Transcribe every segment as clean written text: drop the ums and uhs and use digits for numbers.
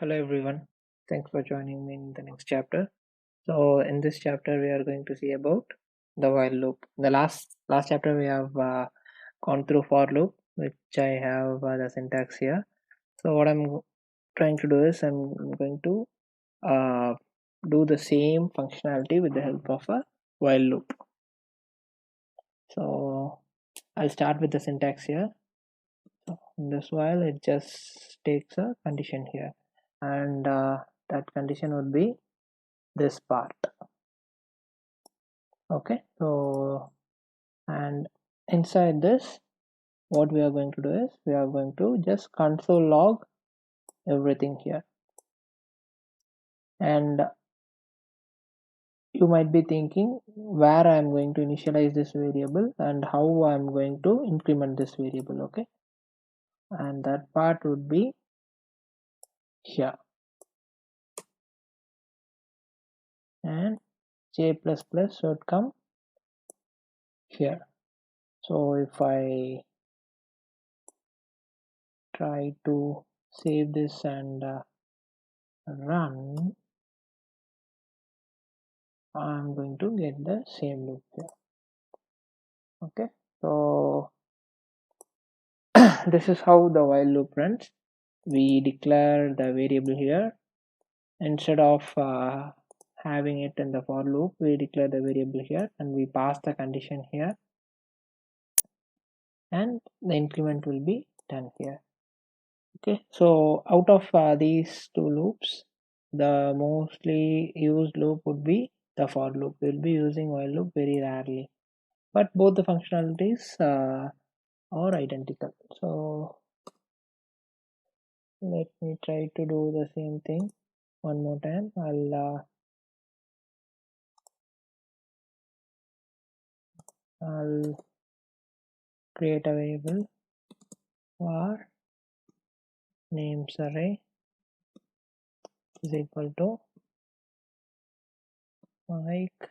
Hello everyone, thanks for joining me in the next chapter. So in this chapter we are going to see about the while loop. The last chapter we have gone through for loop, which I have the syntax here. So what I'm trying to do is I'm going to uh, do the same functionality with the help of a while loop. So I'll start with the syntax here. So in this while it just takes a condition here, and that condition would be this part. Okay, so and inside this what we are going to do is we are going to just console log everything here. And you might be thinking where I am going to initialize this variable and how I am going to increment this variable. Okay, and that part would be here, and j++ should come here. So if I try to save this and run, I'm going to get the same loop here. Okay, so this is how the while loop runs. We declare the variable here. Instead of having it in the for loop, we declare the variable here and we pass the condition here, and the increment will be done here. Okay, so out of these two loops, the mostly used loop would be the for loop. We'll be using while loop very rarely, but both the functionalities are identical. So let me try to do the same thing one more time. I'll create a variable var names array is equal to Mike,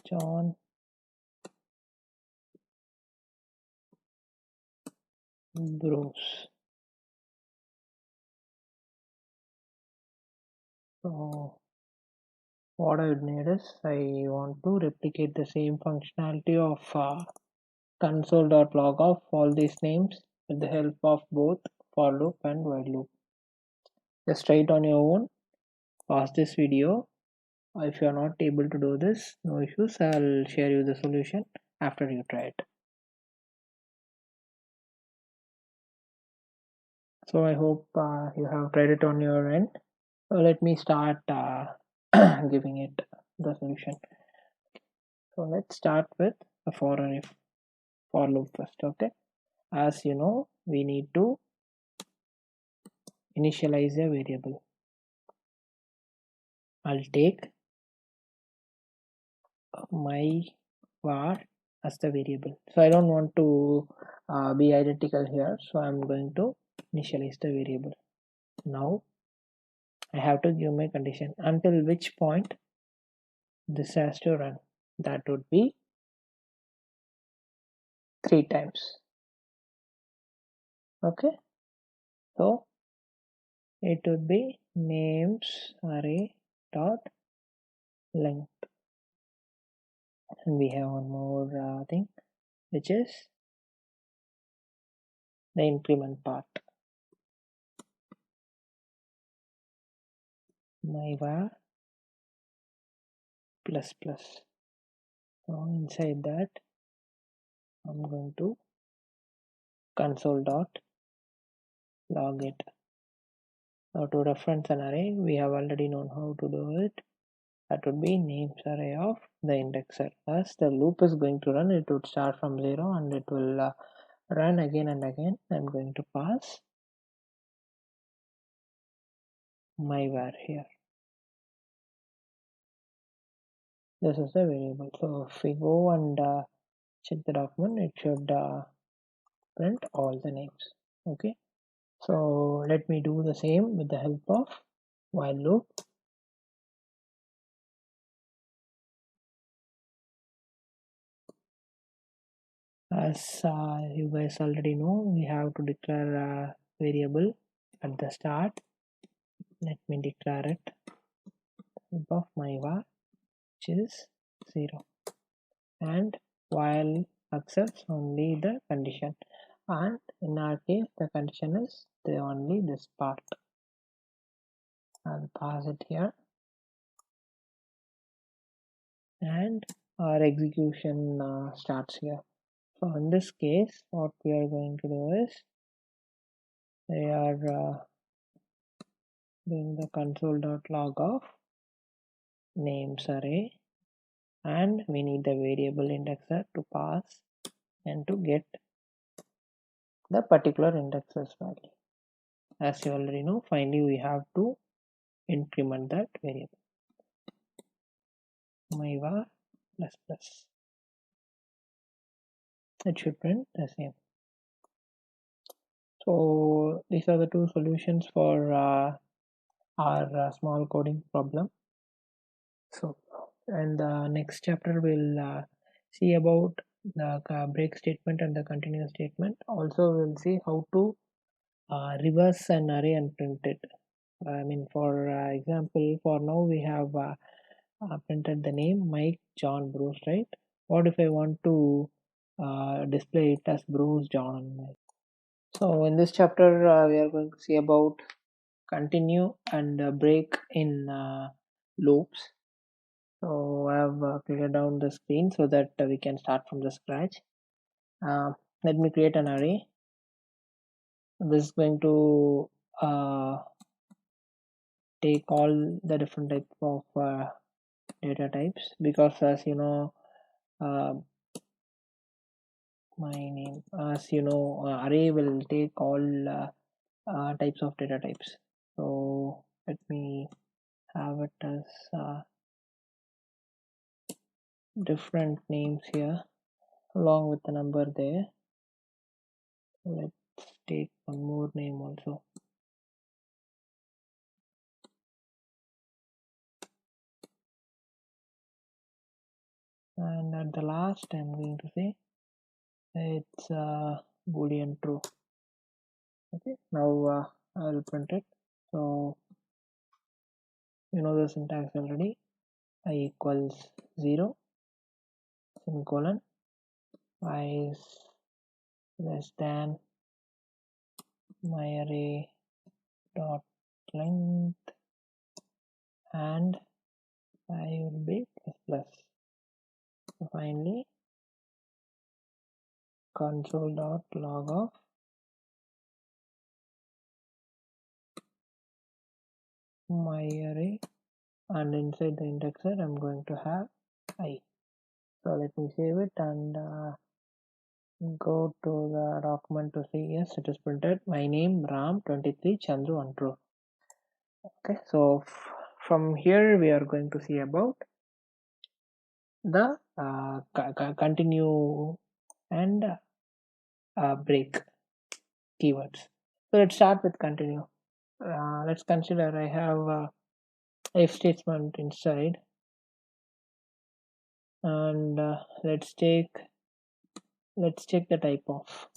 John, Bruce. So what I would need is I want to replicate the same functionality of console.log of all these names with the help of both for loop and while loop. Just try it on your own. Pause this video. If you are not able to do this, no issues. I'll share you the solution after you try it. So I hope you have tried it on your end. So let me start giving it the solution. So let's start with a for loop first. Okay, as you know, we need to initialize a variable. I'll take my var as the variable. So I don't want to be identical here, so I'm going to initialize the variable. Now I have to give my condition until which point this has to run. That would be 3 times. Okay, so it would be names array dot length, and we have one more thing, which is the increment part. My var plus plus. So inside that I'm going to console dot log it. Now to reference an array, we have already known how to do it. That would be names array of the indexer. As the loop is going to run, it would start from 0 and it will run again and again. I'm going to pass my var here. This is the variable. So if we go and check the document, it should print all the names. Okay, so let me do the same with the help of while loop. As you guys already know, we have to declare variable at the start. Let me declare it of my var, which is 0, and while accepts only the condition, and in our case the condition is only this part. I'll pass it here, and our execution starts here. So in this case what we are going to do is we are doing the console.log of names array, and we need the variable indexer to pass and to get the particular indexer's value. As you already know, finally we have to increment that variable my var plus plus. It should print the same. So these are the two solutions for our small coding problem. So in the next chapter we'll see about the break statement and the continue statement. Also we'll see how to reverse an array and print it. I mean, for example, for now we have printed the name Mike John Bruce, right? What if I want to display it as Bruce John Mike? So in this chapter we are going to see about continue and break in loops. So I have cleared down the screen so that we can start from the scratch. Let me create an array. This is going to take all the different type of data types, because as you know my name, as you know, array will take all types of data types. So let me have it as different names here along with the number there. Let's take one more name also. And at the last I'm going to say it's boolean true. Okay, now I'll print it. So you know the syntax already. I equals 0 semicolon, I is less than my array dot length, and I will be plus plus. So finally console.log of my array, and inside the indexer I'm going to have I. So let me save it and go to the document to see. Yes, it is printed. My name Ram 23 Chandru untrue. Okay, so from here we are going to see about the continue and break keywords. So let's start with continue. Let's consider I have if statement inside, and let's check the type of.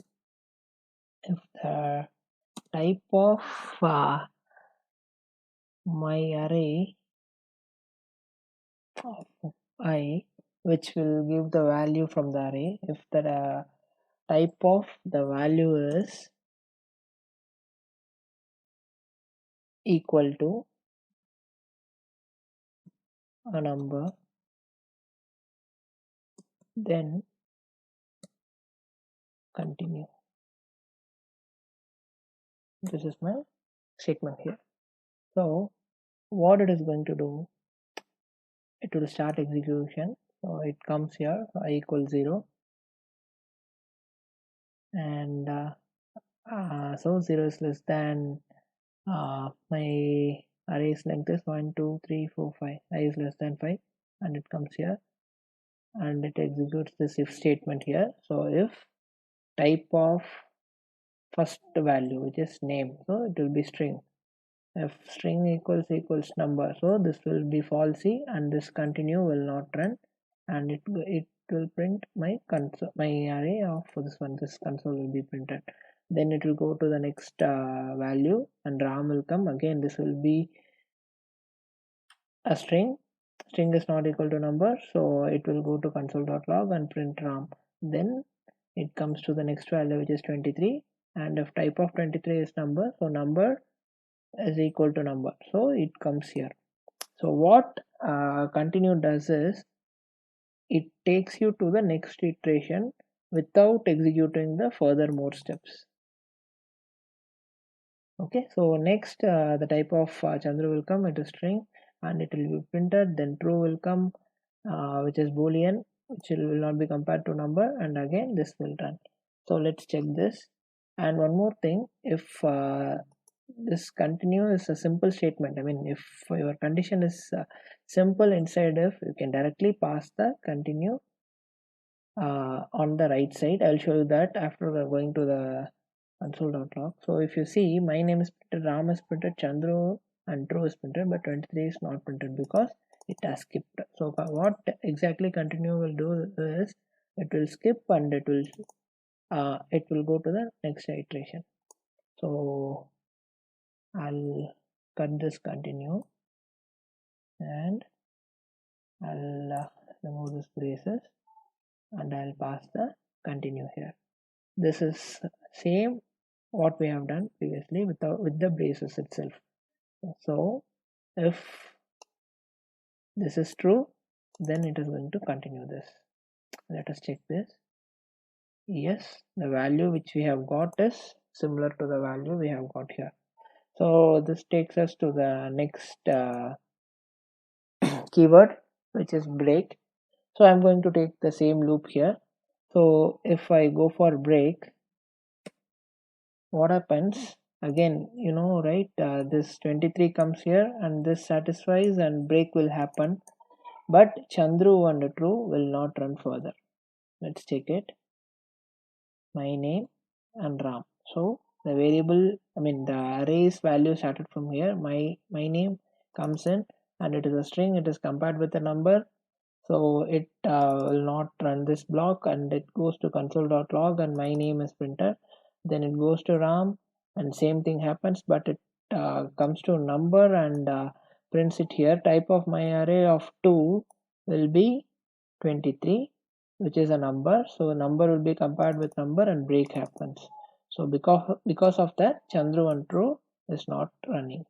If the type of my array of I, which will give the value from the array, if the type of the value is equal to a number, then continue. This is my statement here. So what it is going to do, it will start execution. So it comes here I equals 0, and so 0 is less than my array's length is 1 2 3 4 5, I is less than 5, and it comes here and it executes this if statement here. So if type of first value, which is name, so it will be string. If string equals number, so this will be falsy and this continue will not run, and it will print my console, my array of this one, this console will be printed. then it will go to the next value, and Ram will come again. This will be a string is not equal to number, so it will go to console.log and print Ram. Then it comes to the next value, which is 23, and if type of 23 is number, so number is equal to number, so it comes here. So what continue does is it takes you to the next iteration without executing the further more steps. Okay, so next the type of Chandra will come, it is string, and it will be printed. Then true will come, which is boolean, which will not be compared to number, and again this will run. So let's check this. And one more thing, if this continue is a simple statement, I mean if your condition is simple inside, if you can directly pass the continue on the right side. I'll show you that after we're going to the console.log. So if you see, my name is printed, Ram is printed, Chandru and true is printed, but 23 is not printed because it has skipped. So what exactly continue will do is it will skip and it will go to the next iteration. So I'll cut this continue and I'll remove this braces and I'll pass the continue here. This is same what we have done previously with the braces itself. So if this is true, then it is going to continue this. Let us check this. Yes, the value which we have got is similar to the value we have got here. So this takes us to the next keyword, which is break. So I'm going to take the same loop here. So if I go for break, what happens again, you know, right, this 23 comes here and this satisfies and break will happen, but Chandru and true will not run further. Let's check it. My name and Ram. So the variable, I mean the array's value started from here. My name comes in and it is a string, it is compared with a number, so it will not run this block, and it goes to console.log and my name is printed. Then it goes to Ram and same thing happens, but it comes to number and prints it here. Type of my array of 2 will be 23, which is a number, so number will be compared with number and break happens. So because of that, Chandru and true is not running.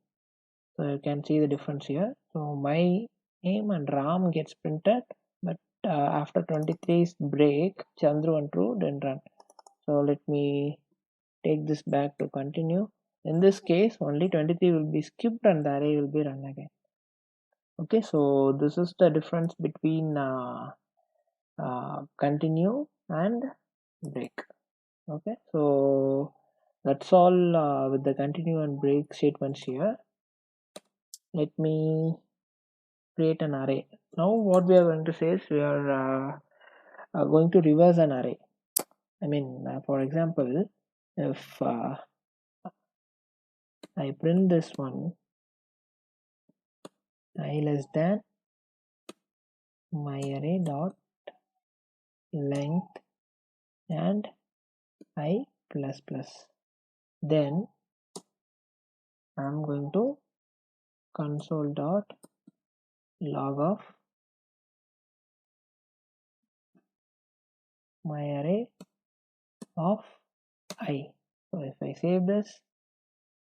So you can see the difference here. So my name and Ram gets printed, but after 23's break, Chandru and true didn't run. So let me take this back to continue. In this case, only 23 will be skipped and the array will be run again. Okay, so this is the difference between continue and break. Okay, so that's all with the continue and break statements here. Let me create an array. Now what we are going to say is we are going to reverse an array. I mean, for example, if I print this one, I less than my array dot length and I plus plus, then I'm going to console dot log of my array of I. So if I save this,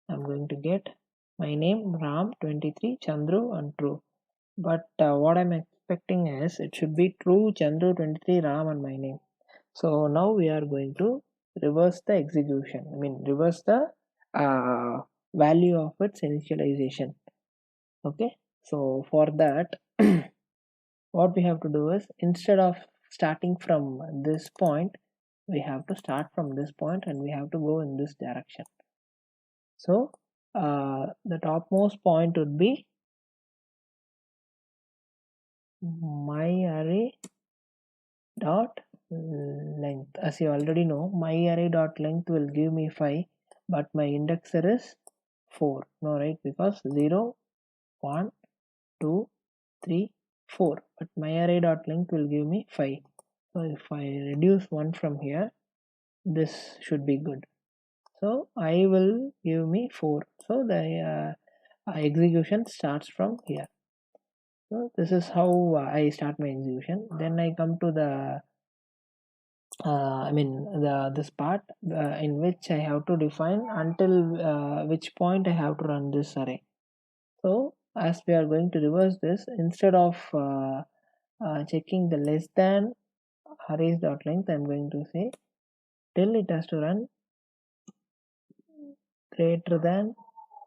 I'm going to get my name Ram 23, Chandru and true. But what I'm expecting is it should be true, Chandru 23, Ram and my name. So now we are going to reverse the execution. I mean reverse the value of its initialization. Okay, so for that what we have to do is, instead of starting from this point, we have to start from this point and we have to go in this direction. So the topmost point would be my array dot length. As you already know, my array dot length will give me 5, but my indexer is 4. No, right? Because 0, 1, 2, 3, 4. But my array dot length will give me 5. So if I reduce 1 from here, this should be good. So I will give me 4. So the execution starts from here. So this is how I start my execution. Then I come to the I mean the this part in which I have to define until which point I have to run this array. So as we are going to reverse this, instead of checking the less than arrays dot length, I'm going to say till it has to run greater than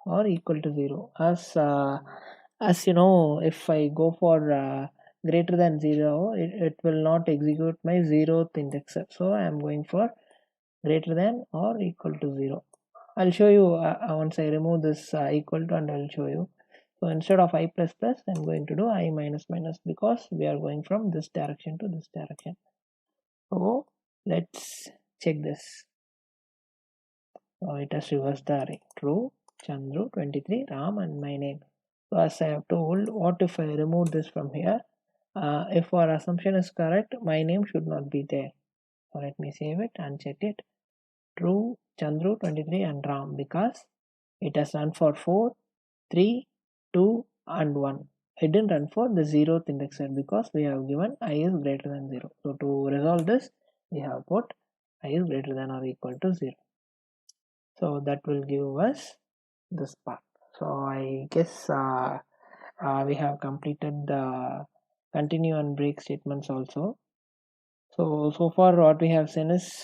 or equal to 0. As you know, if I go for greater than 0, it will not execute my 0th index. So I am going for greater than or equal to 0. I'll show you once I remove this equal to, and I'll show you. So instead of I plus plus, I'm going to do I minus minus, because we are going from this direction to this direction. So let's check this. It has reversed the array. True, Chandru, 23, Ram, and my name. So as I have told, what if I remove this from here? If our assumption is correct, my name should not be there. So let me save it and check it. True, Chandru, 23, and Ram, because it has run for 4, 3, 2, and 1. It didn't run for the 0th index set because we have given I is greater than 0. So to resolve this, we have put I is greater than or equal to 0. So that will give us this part. So I guess we have completed the continue and break statements also. So far what we have seen is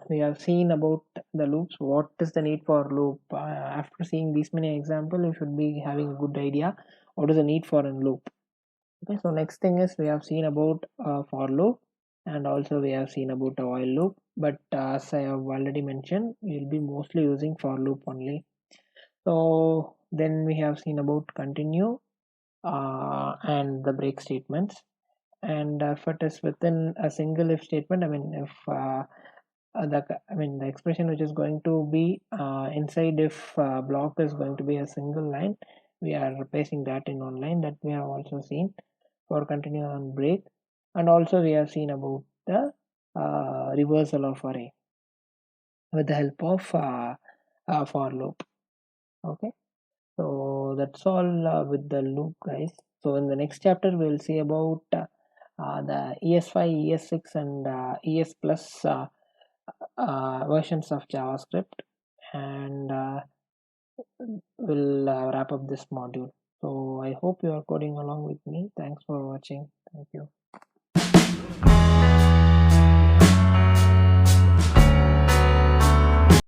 we have seen about the loops. What is the need for loop? After seeing these many examples, you should be having a good idea what is the need for a loop. Okay, so next thing is we have seen about for loop, and also we have seen about a while loop. But as I have already mentioned, we will be mostly using for loop only. So then we have seen about continue and the break statements. And if it is within a single if statement, I mean if the expression which is going to be inside if block is going to be a single line, we are replacing that in one line. That we have also seen for continue and break. And also we have seen about the reversal of array with the help of for loop. Okay, so that's all with the loop, guys. So in the next chapter we'll see about the ES5, ES6, and ES plus versions of JavaScript, and we'll wrap up this module. So I hope you are coding along with me. Thanks for watching. Thank you.